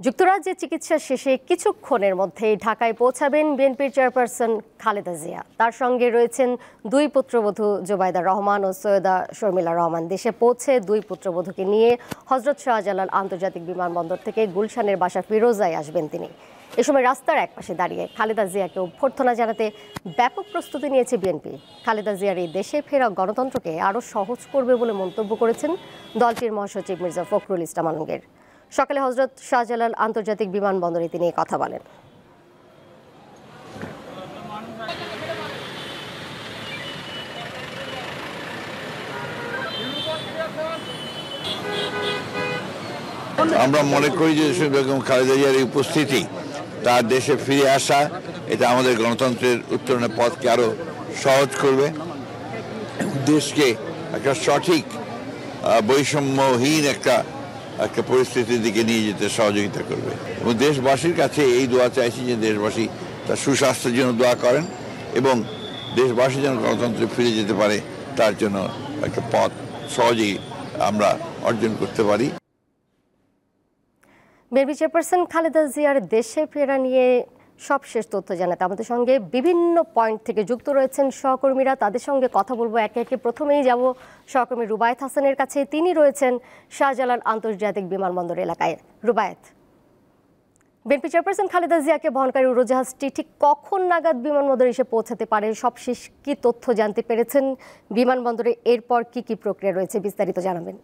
যুক্তরাজ্যে চিকিৎসা শেষে কিছুক্ষণের মধ্যেই ঢাকায় পৌঁছাবেন বিএনপির চেয়ারপারসন খালেদা জিয়া। তার সঙ্গে রয়েছেন দুই পুত্রবধূ জোবাইদা রহমান ও সৈয়দা শর্মিলা রহমান। দেশে পৌঁছে দুই পুত্রবধূকে নিয়ে হজরত শাহজালাল আন্তর্জাতিক বিমানবন্দর থেকে গুলশানের বাসা ফিরোজায় আসবেন তিনি। এ সময় রাস্তার একপাশে দাঁড়িয়ে খালেদা জিয়াকে অভ্যর্থনা জানাতে ব্যাপক প্রস্তুতি নিয়েছে বিএনপি। খালেদা জিয়ার এই দেশে ফেরা গণতন্ত্রকে আরও সহজ করবে বলে মন্তব্য করেছেন দলটির মহাসচিব মির্জা ফখরুল ইসলাম আলমগীর। সকালে হজরত শাহজালাল আন্তর্জাতিক বিমানবন্দরে তিনি কথা বলেন। আমরা মনে করি যে বেগম খালেদা জিয়ার এই উপস্থিতি, তার দেশে ফিরে আসা, এটা আমাদের গণতন্ত্রের উত্তরণের পথকে আরো সহজ করবে, দেশকে একটা সঠিক বৈষম্যহীন একটা পরিস্থিতির দিকে নিয়ে যেতে সহযোগিতা করবে। এবং দেশবাসীর কাছে এই দোয়া চাইছি যে দেশবাসী তার সুস্বাস্থ্যের জন্য দোয়া করেন এবং দেশবাসী যেন গণতন্ত্রে ফিরে যেতে পারে, তার জন্য একটা পথ সহজেই আমরা অর্জন করতে পারি। বিএনপি চেয়ারপারসন খালেদা জিয়ার দেশে ফেরা নিয়ে সবশেষ তথ্য জানাতে আমাদের সঙ্গে বিভিন্ন পয়েন্ট থেকে যুক্ত রয়েছেন সহকর্মীরা। তাদের সঙ্গে কথা বলবো একে একে। প্রথমেই যাব সহকর্মী রুবায়েত হাসানের কাছে। তিনি রয়েছেন শাহজালাল আন্তর্জাতিক বিমানবন্দর এলাকায়। রুবায়েত, বিএনপি চেয়ারপারসন খালেদা জিয়াকে বহনকারী উড়োজাহাজটি ঠিক কখন নাগাদ বিমানবন্দরে এসে পৌঁছাতে পারে, সবশেষ কি তথ্য জানতে পেরেছেন বিমানবন্দরে? এরপর কি কি প্রক্রিয়া রয়েছে, বিস্তারিত জানাবেন।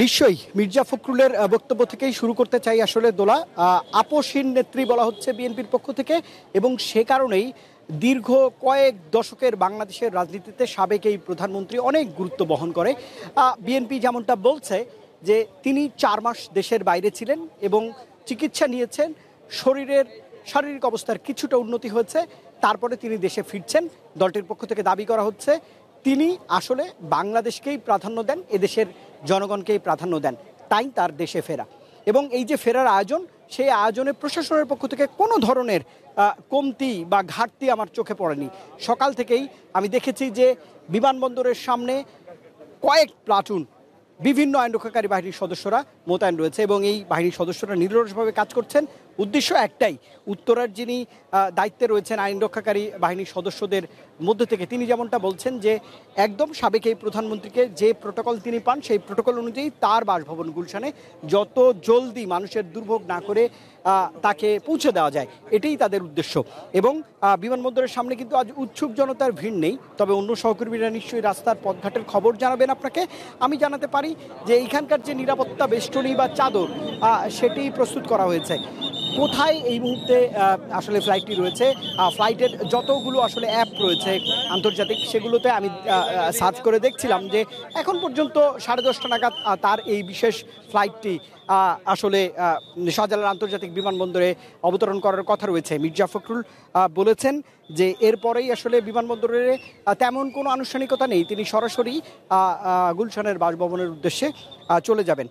নিশ্চয়ই মির্জা ফখরুলের বক্তব্য থেকেই শুরু করতে চাই। আসলে দোলা আপোষহীন নেত্রী বলা হচ্ছে বিএনপির পক্ষ থেকে, এবং সে কারণেই দীর্ঘ কয়েক দশকের বাংলাদেশের রাজনীতিতে সাবেক এই প্রধানমন্ত্রী অনেক গুরুত্ব বহন করে। বিএনপি যেমনটা বলছে যে তিনি 4 মাস দেশের বাইরে ছিলেন এবং চিকিৎসা নিয়েছেন, শারীরিক অবস্থার কিছুটা উন্নতি হয়েছে, তারপরে তিনি দেশে ফিরছেন। দলটির পক্ষ থেকে দাবি করা হচ্ছে তিনি আসলে বাংলাদেশকেই প্রাধান্য দেন, এদেশের জনগণকেই প্রাধান্য দেন, তাই তার দেশে ফেরা। এবং এই যে ফেরার আয়োজন, সেই আয়োজনে প্রশাসনের পক্ষ থেকে কোনো ধরনের কমতি বা ঘাটতি আমার চোখে পড়েনি। সকাল থেকেই আমি দেখেছি যে বিমানবন্দরের সামনে কয়েক প্লাটুন বিভিন্ন আইনরক্ষাকারী বাহিনীর সদস্যরা মোতায়েন রয়েছে এবং এই বাহিনীর সদস্যরা নিরলসভাবে কাজ করছেন। উদ্দেশ্য একটাই, উত্তরার যিনি দায়িত্বে রয়েছেন আইনরক্ষাকারী বাহিনীর সদস্যদের মধ্যে থেকে তিনি যেমনটা বলছেন যে একদম সাবেক এই প্রধানমন্ত্রীকে যে প্রোটোকল তিনি পান, সেই প্রোটোকল অনুযায়ী তার বাসভবন গুলশানে যত জলদি মানুষের দুর্ভোগ না করে তাকে পৌঁছে দেওয়া যায়, এটাই তাদের উদ্দেশ্য। এবং বিমানবন্দরের সামনে কিন্তু আজ উৎসুক জনতার ভিড় নেই, তবে অন্য সহকর্মীরা নিশ্চয়ই রাস্তার পথঘাটের খবর জানাবেন আপনাকে। আমি জানাতে পারি যে এইখানকার যে নিরাপত্তা বেষ্টনী বা চাদর সেটি প্রস্তুত করা হয়েছে। কোথায় এই মুহূর্তে আসলে ফ্লাইটটি রয়েছে, ফ্লাইটের যতগুলো আসলে অ্যাপ রয়েছে আন্তর্জাতিক, সেগুলোতে আমি সার্চ করে দেখছিলাম যে এখন পর্যন্ত 10:30 নাগাদ তার এই বিশেষ ফ্লাইটটি আসলে শাহজালাল আন্তর্জাতিক বিমানবন্দরে অবতরণ করার কথা রয়েছে। মির্জা ফখরুল বলেছেন যে এরপরেই আসলে বিমানবন্দরে তেমন কোনো আনুষ্ঠানিকতা নেই, তিনি সরাসরি গুলশানের বাসভবনের উদ্দেশ্যে চলে যাবেন।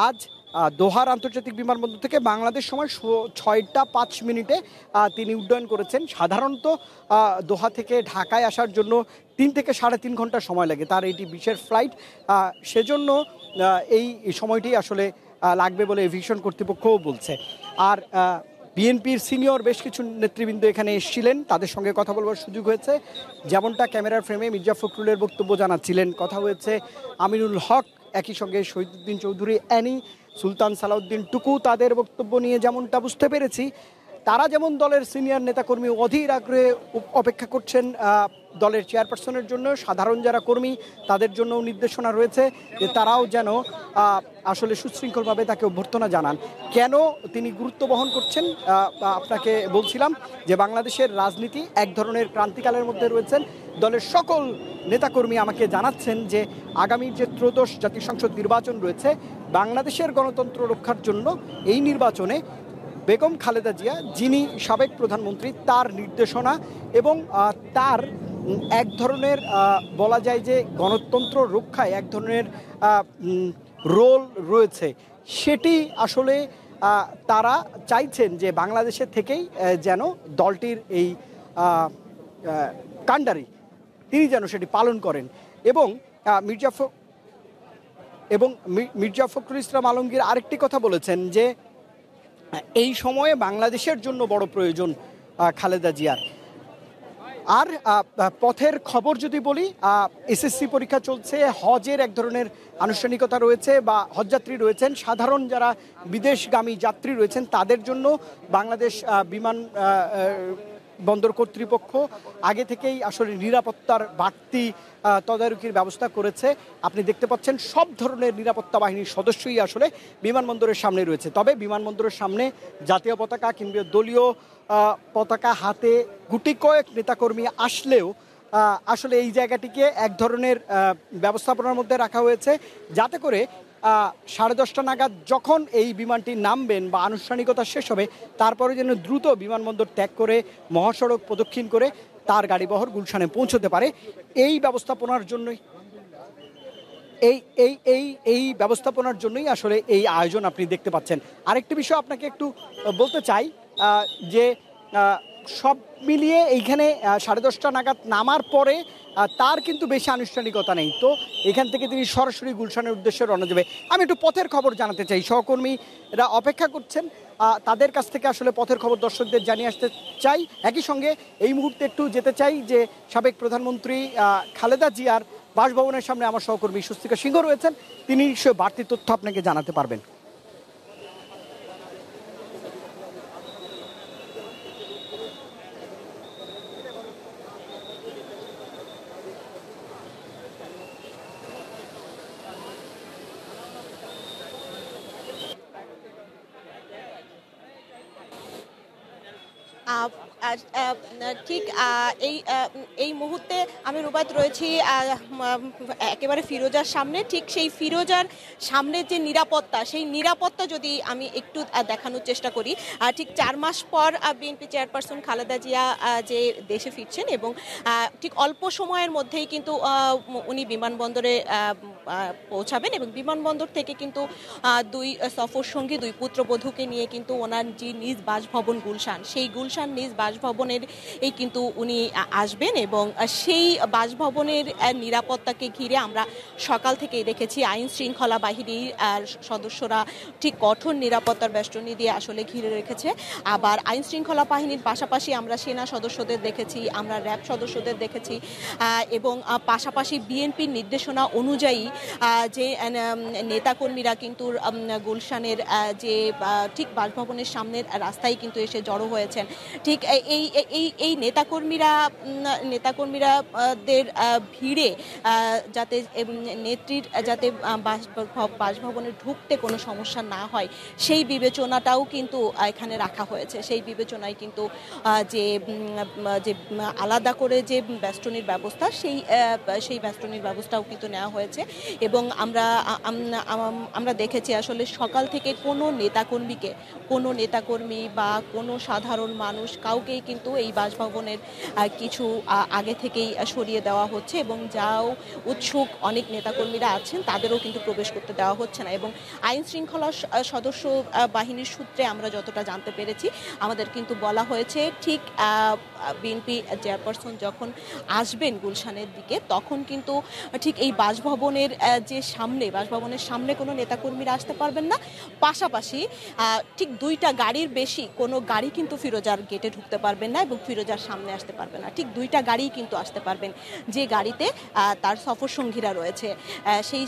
আজ দোহার আন্তর্জাতিক বিমানবন্দর থেকে বাংলাদেশ সময় 6টা 5 মিনিটে তিনি উড্ডয়ন করেছেন। সাধারণত দোহা থেকে ঢাকায় আসার জন্য 3 থেকে 3.5 ঘন্টা সময় লাগে, তার এটি বিশেষ ফ্লাইট, সেজন্য এই সময়টি আসলে লাগবে বলে এভিয়েশন কর্তৃপক্ষও বলছে। আর বিএনপির সিনিয়র বেশ কিছু নেতৃবৃন্দ এখানে এসেছিলেন, তাদের সঙ্গে কথা বলবার সুযোগ হয়েছে। যেমনটা ক্যামেরার ফ্রেমে মির্জা ফখরুলের বক্তব্য জানাচ্ছিলেন, কথা হয়েছে আমিনুল হক, একই সঙ্গে শহীদুদ্দিন চৌধুরী, অ্যানি, সুলতান সালাউদ্দিন টুকু, তাদের বক্তব্য নিয়ে যেমনটা বুঝতে পেরেছি তারা যেমন দলের সিনিয়র নেতাকর্মী অধীর আগ্রহে অপেক্ষা করছেন দলের চেয়ারপারসনের জন্য, সাধারণ যারা কর্মী তাদের জন্য নির্দেশনা রয়েছে যে তারাও যেন আসলে সুশৃঙ্খলভাবে তাকে অভ্যর্থনা জানান। কেন তিনি গুরুত্ব বহন করছেন আপনাকে বলছিলাম যে বাংলাদেশের রাজনীতি এক ধরনের ক্রান্তিকালের মধ্যে রয়েছেন। দলের সকল নেতাকর্মী আমাকে জানাচ্ছেন যে আগামীর যে ত্রয়োদশ জাতীয় সংসদ নির্বাচন রয়েছে, বাংলাদেশের গণতন্ত্র রক্ষার জন্য এই নির্বাচনে বেগম খালেদা জিয়া, যিনি সাবেক প্রধানমন্ত্রী, তার নির্দেশনা এবং তার এক ধরনের বলা যায় যে গণতন্ত্র রক্ষায় এক ধরনের রোল রয়েছে, সেটি আসলে তারা চাইছেন যে বাংলাদেশের থেকেই যেন দলটির এই কাণ্ডারি তিনি যেন সেটি পালন করেন। এবং মির্জা ফখরুল ইসলাম আলমগীর আরেকটি কথা বলেছেন যে এই সময়ে বাংলাদেশের জন্য বড় প্রয়োজন খালেদা জিয়ার। আর পথের খবর যদি বলি, এসএসসি পরীক্ষা চলছে, হজের এক ধরনের আনুষ্ঠানিকতা রয়েছে বা হজযাত্রী রয়েছেন, সাধারণ যারা বিদেশগামী যাত্রী রয়েছেন তাদের জন্য বাংলাদেশ বিমান বন্দর কর্তৃপক্ষ আগে থেকেই আসলে নিরাপত্তার বাড়তি তদারকির ব্যবস্থা করেছে। আপনি দেখতে পাচ্ছেন সব ধরনের নিরাপত্তা বাহিনীর সদস্যই আসলে বিমানবন্দরের সামনে রয়েছে। তবে বিমানবন্দরের সামনে জাতীয় পতাকা কিংবা দলীয় পতাকা হাতে গুটি কয়েক নেতাকর্মী আসলেও আসলে এই জায়গাটিকে এক ধরনের ব্যবস্থাপনার মধ্যে রাখা হয়েছে, যাতে করে 10:30 নাগাদ যখন এই বিমানটি নামবেন বা আনুষ্ঠানিকতা শেষ হবে তারপরে যেন দ্রুত বিমানবন্দর ত্যাগ করে মহাসড়ক প্রদক্ষিণ করে তার গাড়িবহর গুলশানে পৌঁছতে পারে। এই ব্যবস্থাপনার জন্যই এই ব্যবস্থাপনার জন্যই আসলে এই আয়োজন আপনি দেখতে পাচ্ছেন। আরেকটি বিষয় আপনাকে একটু বলতে চাই যে সব মিলিয়ে এইখানে 10:30 নাগাদ নামার পরে তার কিন্তু বেশি আনুষ্ঠানিকতা নেই, তো এখান থেকে তিনি সরাসরি গুলশানের উদ্দেশ্যে রওনা দেবে। আমি একটু পথের খবর জানাতে চাই, সহকর্মীরা অপেক্ষা করছেন, তাদের কাছ থেকে আসলে পথের খবর দর্শকদের জানিয়ে আসতে চাই। একই সঙ্গে এই মুহূর্তে একটু যেতে চাই যে সাবেক প্রধানমন্ত্রী খালেদা জিয়ার বাসভবনের সামনে আমার সহকর্মী স্বস্তিকা সিংহ রয়েছেন, তিনি নিশ্চয়ই বাড়তি তথ্য আপনাকে জানাতে পারবেন। ঠিক এই মুহূর্তে আমি রুবাত রয়েছি একেবারে ফিরোজার সামনে। ঠিক সেই ফিরোজার সামনে যে নিরাপত্তা, সেই নিরাপত্তা যদি আমি একটু দেখানোর চেষ্টা করি, ঠিক 4 মাস পর বিএনপি চেয়ারপারসন খালেদা জিয়া যে দেশে ফিরছেন এবং ঠিক অল্প সময়ের মধ্যেই কিন্তু উনি বিমানবন্দরে পৌঁছাবেন এবং বিমানবন্দর থেকে কিন্তু 2 সফর সঙ্গী 2 পুত্রবধূকে নিয়ে কিন্তু ওনার যে নিজ বাসভবন গুলশান, সেই গুলশান নিজ বাসভবনের এই কিন্তু উনি আসবেন এবং সেই বাসভবনের নিরাপত্তাকে ঘিরে আমরা সকাল থেকেই দেখেছি আইন শৃঙ্খলা বাহিনীর সদস্যরা ঠিক কঠোর নিরাপত্তার বেষ্টনী দিয়ে আসলে ঘিরে রেখেছে। আবার আইন শৃঙ্খলা বাহিনীর পাশাপাশি আমরা সেনা সদস্যদের দেখেছি, আমরা র্যাব সদস্যদের দেখেছি এবং পাশাপাশি বিএনপির নির্দেশনা অনুযায়ী যে নেতাকর্মীরা কিন্তু গুলশানের যে ঠিক বাসভবনের সামনের রাস্তায় কিন্তু এসে জড়ো হয়েছেন। ঠিক এই নেতাকর্মীরাদের ভিড়ে যাতে নেত্রীর যাতে বাসভবনে ঢুকতে কোনো সমস্যা না হয় সেই বিবেচনাটাও কিন্তু এখানে রাখা হয়েছে। সেই বিবেচনায় কিন্তু যে আলাদা করে যে বেষ্টনীর ব্যবস্থা, সেই বেষ্টনীর ব্যবস্থাও কিন্তু নেওয়া হয়েছে এবং আমরা দেখেছি আসলে সকাল থেকে কোনো নেতাকর্মী বা কোনো সাধারণ মানুষ কাউকেই কিন্তু এই বাসভবনের কিছু আগে থেকেই সরিয়ে দেওয়া হচ্ছে এবং যাও উৎসুক অনেক নেতাকর্মীরা আছেন তাদেরও কিন্তু প্রবেশ করতে দেওয়া হচ্ছে না। এবং আইন শৃঙ্খলা সদস্য বাহিনীর সূত্রে আমরা যতটা জানতে পেরেছি, আমাদের কিন্তু বলা হয়েছে ঠিক বিএনপি চেয়ারপারসন যখন আসবেন গুলশানের দিকে তখন কিন্তু ঠিক এই বাসভবনের সামনে কোনো নেতাকর্মীরা আসতে পারবেন না। পাশাপাশি ঠিক 2টা গাড়ির বেশি কোনো গাড়ি কিন্তু ফিরোজার গেটে ঢুকতে পারবেন না এবং ফিরোজার সামনে আসতে পারবেন না। ঠিক 2টা গাড়িই কিন্তু আসতে পারবেন যে গাড়িতে তার সফর সঙ্গীরা রয়েছে। সেই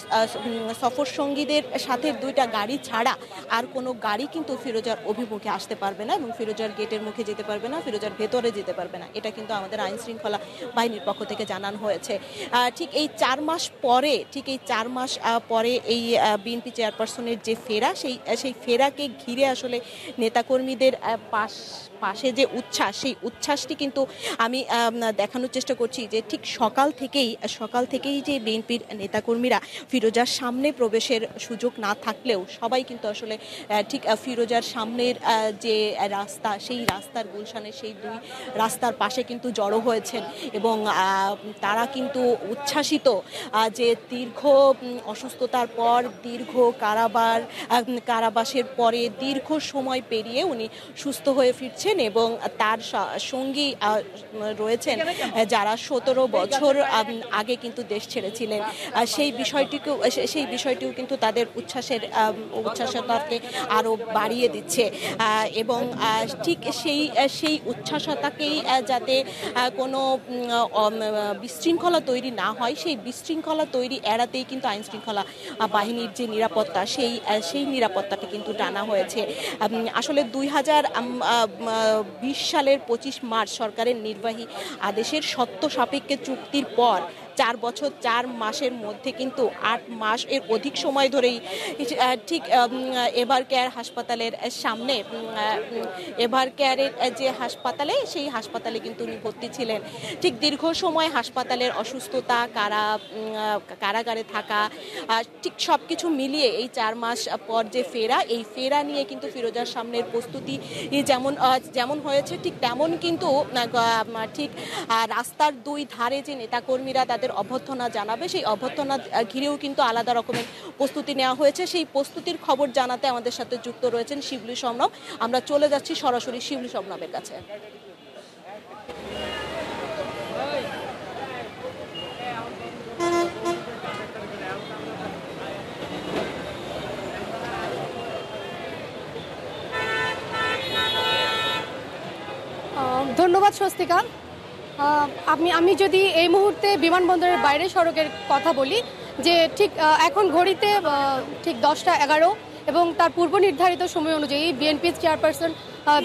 সফর সঙ্গীদের সাথে 2টা গাড়ি ছাড়া আর কোনো গাড়ি কিন্তু ফিরোজার অভিমুখে আসতে পারবে না এবং ফিরোজার গেটের মুখে যেতে পারবে না, ফিরোজার ভেতরে যেতে পারবে না। এটা কিন্তু আমাদের আইন শৃঙ্খলা বাহিনীর পক্ষ থেকে জানানো হয়েছে। ঠিক এই 4 মাস পরে এই বিএনপি চেয়ারপারসনের যে ফেরা, সেই ফেরাকে ঘিরে আসলে নেতাকর্মীদের পাশে যে উচ্ছ্বাস, সেই উচ্ছ্বাসটি কিন্তু আমি দেখানোর চেষ্টা করছি যে ঠিক সকাল থেকেই যে বিএনপির নেতাকর্মীরা ফিরোজার সামনে প্রবেশের সুযোগ না থাকলেও সবাই কিন্তু আসলে ঠিক ফিরোজার সামনের যে রাস্তা, সেই রাস্তার গুলশানের সেই 2 রাস্তার পাশে কিন্তু জড়ো হয়েছেন এবং তারা কিন্তু উচ্ছ্বাসিত যে দীর্ঘ অসুস্থতার পর, দীর্ঘ কারাবাসের পরে দীর্ঘ সময় পেরিয়ে উনি সুস্থ হয়ে ফিরছেন ছিলেন এবং তার সঙ্গী রয়েছেন যারা 17 বছর আগে কিন্তু দেশ ছেড়েছিলেন। সেই বিষয়টিও কিন্তু তাদের উচ্ছ্বাসতাকে আরও বাড়িয়ে দিচ্ছে এবং ঠিক সেই উচ্ছ্বাসতাকেই যাতে কোনো বিশৃঙ্খলা তৈরি না হয়, সেই বিশৃঙ্খলা তৈরি এড়াতেই কিন্তু আইন শৃঙ্খলা বাহিনীর যে নিরাপত্তা সেই নিরাপত্তাটা কিন্তু টানা হয়েছে। আসলে 2020 সালের 25 মার্চ সরকারের নির্বাহী আদেশের শর্ত সাপেক্ষে চুক্তির পর 4 বছর 4 মাসের মধ্যে কিন্তু 8 মাস এর অধিক সময় ধরেই ঠিক এভার কেয়ার হাসপাতালের সামনে এভার কেয়ারের যে হাসপাতালে, সেই হাসপাতালে কিন্তু উনি ভর্তি ছিলেন। ঠিক দীর্ঘ সময় হাসপাতালের অসুস্থতা, কারাগারে থাকা, ঠিক সব কিছু মিলিয়ে এই 4 মাস পর যে এই ফেরা নিয়ে কিন্তু ফিরোজার সামনের প্রস্তুতি যেমন হয়েছে, ঠিক তেমন কিন্তু ঠিক রাস্তার 2 ধারে যে নেতাকর্মীরা তাদের অভ্যর্থনা জানাবে, সেই অভ্যর্থনা ঘিরেও কিন্তু আলাদা রকমের প্রস্তুতি নেওয়া হয়েছে। সেই প্রস্তুতির খবর জানাতে আমাদের সাথে যুক্ত রয়েছেন শিবলী শবনম। আমরা চলে যাচ্ছি সরাসরি শিবলী শবনমের কাছে। ধন্যবাদ স্বস্তিকা। আমি যদি এই মুহূর্তে বিমানবন্দরের বাইরে সড়কের কথা বলি, যে ঠিক এখন ঘড়িতে ঠিক 10টা 11 এবং তার পূর্ব নির্ধারিত সময় অনুযায়ী বিএনপির চেয়ারপারসন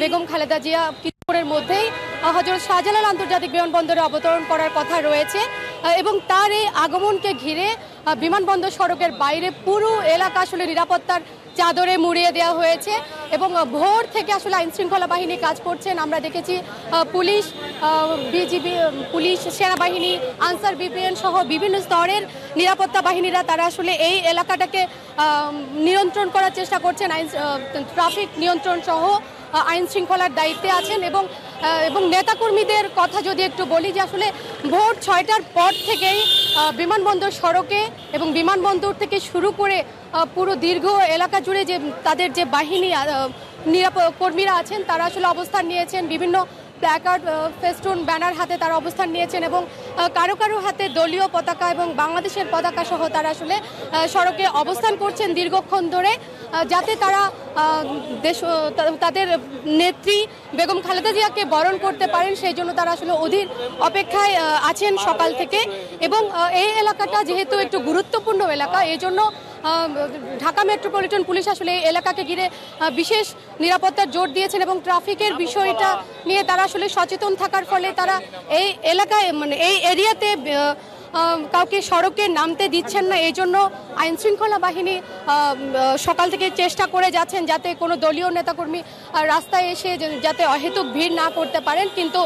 বেগম খালেদা জিয়া কিছুক্ষণের মধ্যেই হযরত শাহজালাল আন্তর্জাতিক বিমানবন্দরে অবতরণ করার কথা রয়েছে এবং তার এই আগমনকে ঘিরে বিমানবন্দর সড়কের বাইরে পুরো এলাকা আসলে নিরাপত্তার চাদরে মুড়িয়ে দেওয়া হয়েছে এবং ভোর থেকে আসলে আইন শৃঙ্খলা বাহিনী কাজ করছেন। আমরা দেখেছি পুলিশ, বিজিবি, পুলিশ, সেনাবাহিনী, আনসার বিপিএন সহ বিভিন্ন স্তরের নিরাপত্তা বাহিনীরা তারা আসলে এই এলাকাটাকে নিয়ন্ত্রণ করার চেষ্টা করছেন। ট্রাফিক নিয়ন্ত্রণ সহ আইন শৃঙ্খলার দায়িত্বে আছেন এবং নেতাকর্মীদের কথা যদি একটু বলি, যে আসলে ভোর 6টার পর থেকেই বিমানবন্দর সড়কে এবং বিমানবন্দর থেকে শুরু করে পুরো দীর্ঘ এলাকা জুড়ে যে তাদের যে বাহিনী কর্মীরা আছেন তারা আসলে অবস্থান নিয়েছেন। বিভিন্ন প্ল্যাকার্ড, ফেস্টুন, ব্যানার হাতে তারা অবস্থান নিয়েছেন এবং কারো কারো হাতে দলীয় পতাকা এবং বাংলাদেশের পতাকা সহ তারা আসলে সড়কে অবস্থান করছেন দীর্ঘক্ষণ ধরে, যাতে তারা তাদের নেত্রী বেগম খালেদা জিয়াকে বরণ করতে পারেন। সেই জন্য তারা আসলে অধীর অপেক্ষায় আছেন সকাল থেকে এবং এই এলাকাটা যেহেতু একটু গুরুত্বপূর্ণ এলাকা, এই জন্য ঢাকা মেট্রোপলিটন পুলিশ আসলে এই এলাকাকে ঘিরে বিশেষ নিরাপত্তার জোর দিয়েছেন এবং ট্রাফিকের বিষয়টা নিয়ে তারা আসলে সচেতন থাকার ফলে তারা এই এলাকায় এই এরিয়াতে কাউকে সড়কে নামতে দিচ্ছেন না। এই জন্য আইন শৃঙ্খলা বাহিনী সকাল থেকে চেষ্টা করে যাচ্ছেন যাতে কোনো দলীয় নেতাকর্মী রাস্তায় এসে যাতে অহেতুক ভিড় না করতে পারেন, কিন্তু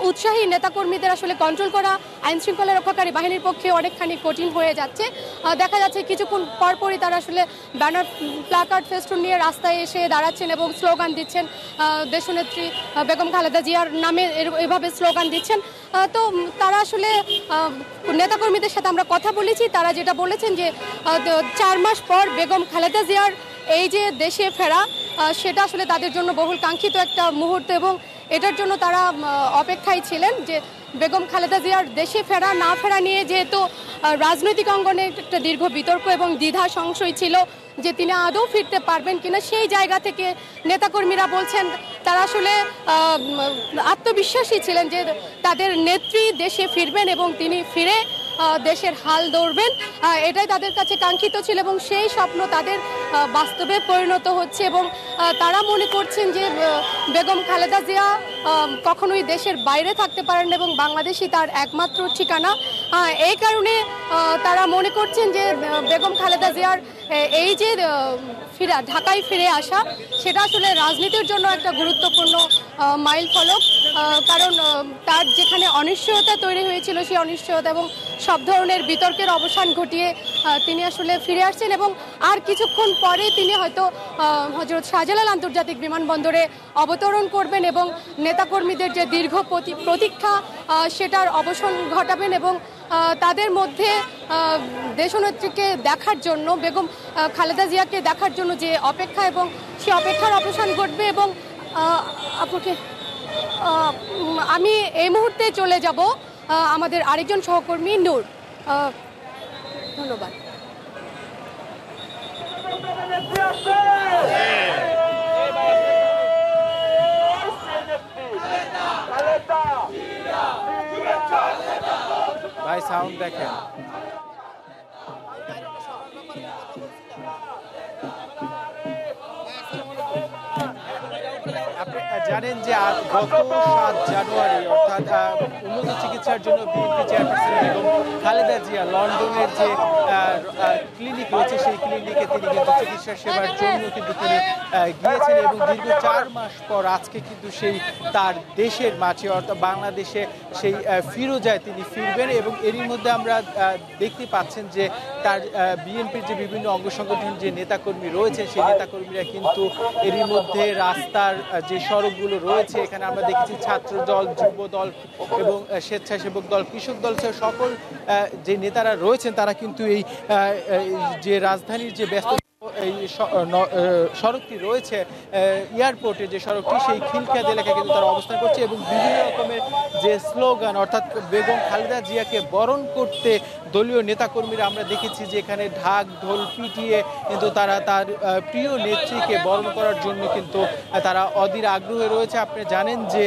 উৎসাহী নেতাকর্মীদের আসলে কন্ট্রোল করা আইন শৃঙ্খলা রক্ষাকারী বাহিনীর পক্ষে অনেকখানি কঠিন হয়ে যাচ্ছে। দেখা যাচ্ছে কিছুক্ষণ পরপরই তারা আসলে ব্যানার, প্ল্যাকার্ড, ফেস্টুন নিয়ে রাস্তায় এসে দাঁড়াচ্ছেন এবং স্লোগান দিচ্ছেন, দেশনেত্রী বেগম খালেদা জিয়ার নামে এভাবে স্লোগান দিচ্ছেন। তো তারা আসলে নেতাকর্মীদের সাথে আমরা কথা বলেছি, তারা যেটা বলেছেন যে 4 মাস পর বেগম খালেদা জিয়ার এই যে দেশে ফেরা, সেটা আসলে তাদের জন্য বহুল কাঙ্ক্ষিত একটা মুহূর্ত এবং এটার জন্য তারা অপেক্ষায় ছিলেন যে বেগম খালেদা জিয়ার দেশে ফেরা না ফেরা নিয়ে যেহেতু রাজনৈতিক অঙ্গনে একটা দীর্ঘ বিতর্ক এবং দ্বিধা সংশয় ছিল যে তিনি আদৌ ফিরতে পারবেন কিনা, সেই জায়গা থেকে নেতাকর্মীরা বলছেন তারা আসলে আত্মবিশ্বাসী ছিলেন যে তাদের নেত্রী দেশে ফিরবেন এবং তিনি ফিরে দেশের হাল ধরবেন। এটাই তাদের কাছে কাঙ্ক্ষিত ছিল এবং সেই স্বপ্ন তাদের বাস্তবে পরিণত হচ্ছে এবং তারা মনে করছেন যে বেগম খালেদা জিয়া কখনোই দেশের বাইরে থাকতে পারেন এবং বাংলাদেশই তার একমাত্র ঠিকানা। এই কারণে তারা মনে করছেন যে বেগম খালেদা জিয়ার এই যে ঢাকায় ফিরে আসা, সেটা আসলে রাজনীতির জন্য একটা গুরুত্বপূর্ণ মাইল ফলক, কারণ তার যেখানে অনিশ্চয়তা তৈরি হয়েছিল সেই অনিশ্চয়তা এবং সব ধরনের বিতর্কের অবসান ঘটিয়ে তিনি আসলে ফিরে আসছেন এবং আর কিছুক্ষণ পরে তিনি হয়তো হযরত শাহজালাল আন্তর্জাতিক বিমানবন্দরে অবতরণ করবেন এবং নেতাকর্মীদের যে দীর্ঘ প্রতীক্ষা সেটার অবসান ঘটাবেন এবং তাদের মধ্যে দেশনেত্রীকে দেখার জন্য, বেগম খালেদা জিয়াকে দেখার জন্য যে অপেক্ষা এবং সেই অপেক্ষার অবসান ঘটবে এবং আপনাকে আমি এই মুহূর্তে চলে যাব আমাদের আরেকজন সহকর্মী নূর। ধন্যবাদ। ভাই সাউন্ড দেখেন। জানেন যে গত 7 জানুয়ারি অর্থাৎ উন্নত চিকিৎসার জন্য বিএনপি চেয়ারপারসন বেগম খালেদা জিয়া লন্ডনের যে ক্লিনিক রয়েছে সেই ক্লিনিকে তিনি কিন্তু চিকিৎসা সেবার জন্য কিন্তু তিনি গিয়েছেন এবং দীর্ঘ 4 মাস পর আজকে কিন্তু সেই তার দেশের মাঝে অর্থাৎ বাংলাদেশে সেই ফিরোজায় তিনি ফিরবেন এবং এরই মধ্যে আমরা দেখতে পাচ্ছেন যে তার বিএনপির যে বিভিন্ন অঙ্গ সংগঠন যে নেতাকর্মী রয়েছে সেই নেতাকর্মীরা কিন্তু এরই মধ্যে রাস্তার যে সড়কগুলো রয়েছে এখানে আমরা দেখেছি ছাত্র দল, যুব দল এবং স্বেচ্ছাসেবক দল, কৃষক দল সহ সকল যে নেতারা রয়েছেন তারা কিন্তু এই যে রাজধানীর যে ব্যস্ত এই সড়কটি রয়েছে এয়ারপোর্টের যে সড়কটি সেই খিলখ্যাত এলাকায় কিন্তু তারা অবস্থান করছে এবং বিভিন্ন রকমের যে স্লোগান অর্থাৎ বেগম খালেদা জিয়াকে বরণ করতে দলীয় নেতাকর্মীরা আমরা দেখেছি যে এখানে ঢাক ঢোল পিটিয়ে কিন্তু তারা তার প্রিয় নেত্রীকে বরণ করার জন্য কিন্তু তারা অধীর আগ্রহে রয়েছে। আপনি জানেন যে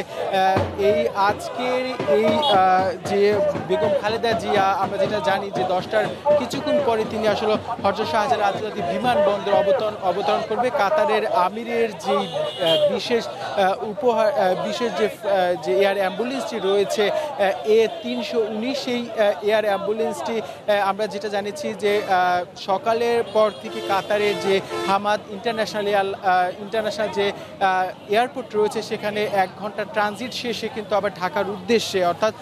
এই আজকের এই যে বেগম খালেদা জিয়া আমরা যেটা জানি যে 10টার কিছুক্ষণ পরে তিনি আসলে হযরত শাহজালাল আন্তর্জাতিক বিমানবন্দর অবতরণ করবে। কাতারের আমিরের যেই বিশেষ উপহার বিশেষ যে এয়ার অ্যাম্বুলেন্সটি রয়েছে A319 সেই এয়ার অ্যাম্বুলেন্সটি আমরা যেটা জানিছি যে সকালের পর থেকে কাতারের যে হামাদ ইন্টারন্যাশনাল যে এয়ারপোর্ট রয়েছে সেখানে 1 ঘন্টা ট্রানজিট শেষে কিন্তু আবার ঢাকার উদ্দেশ্যে অর্থাৎ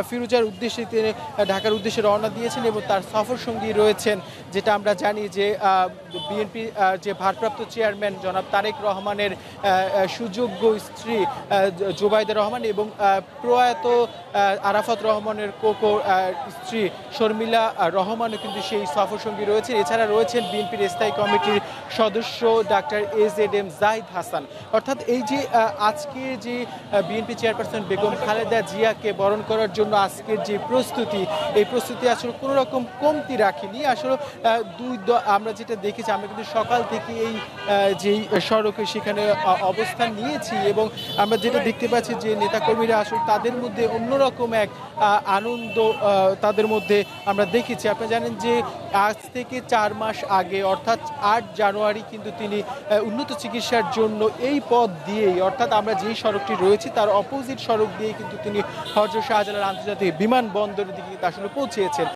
ফিরোজার উদ্দেশ্যে তিনি ঢাকার উদ্দেশ্যে রওনা দিয়েছেন এবং তার সফর সঙ্গী রয়েছেন যেটা আমরা জানি যে বিএনপি যে ভারপ্রাপ্ত চেয়ারম্যান জনাব তারেক রহমানের সুযোগ্য স্ত্রী জুবাইদা রহমান এবং প্রয়াত আরাফাত রহমানের কোকো স্ত্রী শর্মিলা রহমানও কিন্তু সেই সফরসঙ্গী রয়েছেন। এছাড়া রয়েছেন বিএনপির স্থায়ী কমিটির সদস্য ডাক্তার AZM জাহিদ হাসান। অর্থাৎ এই যে আজকে যে বিএনপি চেয়ারপারসন বেগম খালেদা জিয়াকে বরণ করার জন্য আজকের যে প্রস্তুতি এই প্রস্তুতি আসলে কোনো রকম কমতি রাখেনি। আসলে আমরা যেটা দেখেছি আমরা কিন্তু সকাল থেকে এই যেই সড়কে সেখানে অবস্থান নিয়েছি এবং আমরা যেটা দেখতে পাচ্ছি যে নেতাকর্মীরা আসলে তাদের মধ্যে অন্যরকম এক আনন্দ তাদের মধ্যে আমরা দেখেছি। আপনি জানেন যে আজ থেকে 4 মাস আগে অর্থাৎ 8 জানুয়ারি কিন্তু তিনি উন্নত চিকিৎসার জন্য এই পথ দিয়েই অর্থাৎ আমরা যেই সড়কটি রয়েছে তার অপোজিট সড়ক দিয়ে কিন্তু তিনি হযরত শাহজালাল আন্তর্জাতিক বিমানবন্দরের দিকে আসলে পৌঁছেছেন।